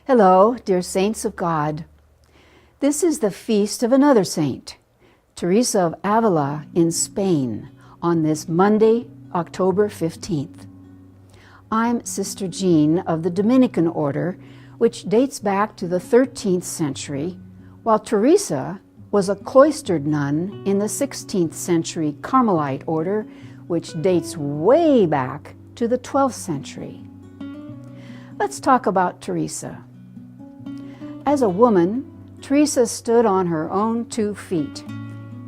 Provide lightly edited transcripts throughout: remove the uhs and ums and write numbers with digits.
Hello, dear saints of God. This is the feast of another saint, Teresa of Avila in Spain, on this Monday, October 15th. I'm Sister Jeanne of the Dominican order, which dates back to the 13th century, while Teresa was a cloistered nun in the 16th century Carmelite order, which dates way back to the 12th century. Let's talk about Teresa. As a woman, Teresa stood on her own 2 feet,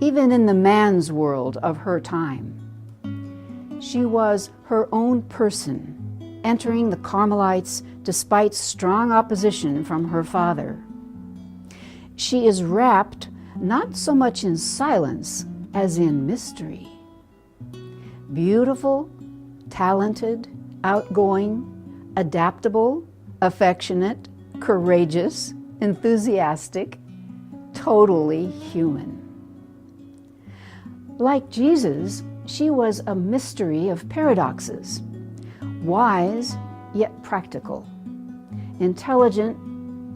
even in the man's world of her time. She was her own person, entering the Carmelites despite strong opposition from her father. She is wrapped not so much in silence as in mystery. Beautiful, talented, outgoing, adaptable, affectionate, courageous, enthusiastic, totally human. Like Jesus, she was a mystery of paradoxes, wise yet practical, intelligent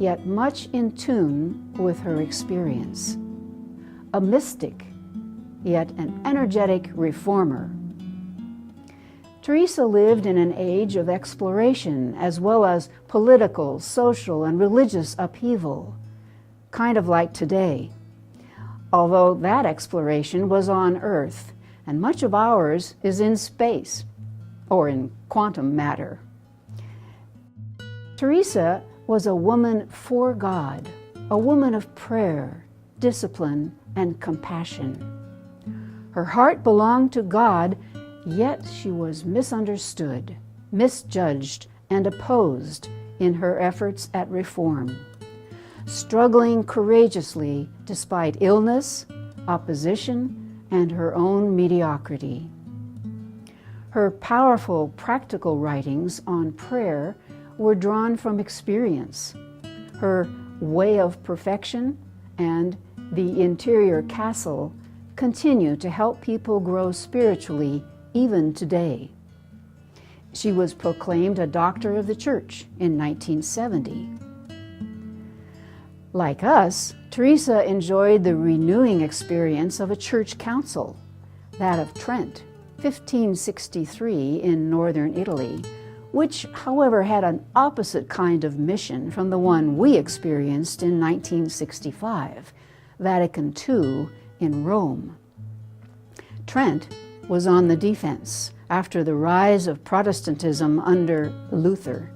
yet much in tune with her experience, a mystic yet an energetic reformer. Teresa lived in an age of exploration as well as political, social, and religious upheaval, kind of like today. Although that exploration was on Earth, and much of ours is in space, or in quantum matter. Teresa was a woman for God, a woman of prayer, discipline, and compassion. Her heart belonged to God, yet she was misunderstood, misjudged, and opposed in her efforts at reform, struggling courageously despite illness, opposition, and her own mediocrity. Her powerful practical writings on prayer were drawn from experience. Her Way of Perfection and The Interior Castle continue to help people grow spiritually even today. She was proclaimed a Doctor of the Church in 1970. Like us, Teresa enjoyed the renewing experience of a church council, that of Trent, 1563 in northern Italy, which, however, had an opposite kind of mission from the one we experienced in 1965, Vatican II in Rome. Trent was on the defense after the rise of Protestantism under Luther.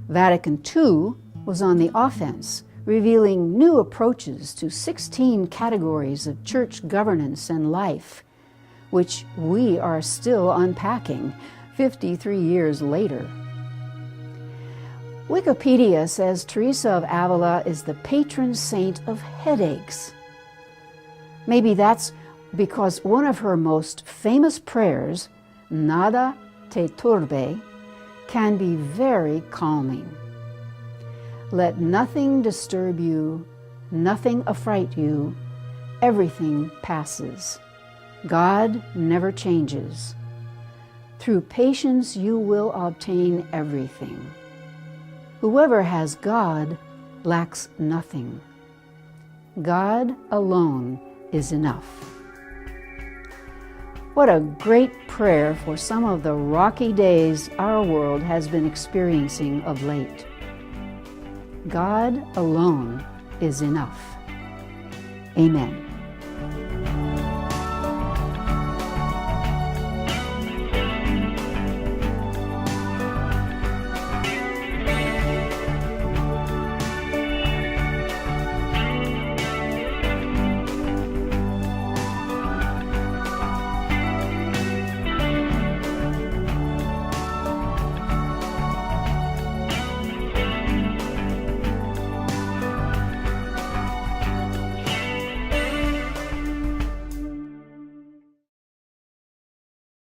Vatican II was on the offense, revealing new approaches to 16 categories of church governance and life, which we are still unpacking 53 years later. Wikipedia says Teresa of Avila is the patron saint of headaches. Maybe that's because one of her most famous prayers, Nada te turbe, can be very calming. Let nothing disturb you, nothing affright you, everything passes. God never changes. Through patience you will obtain everything. Whoever has God lacks nothing. God alone is enough. What a great prayer for some of the rocky days our world has been experiencing of late. God alone is enough. Amen.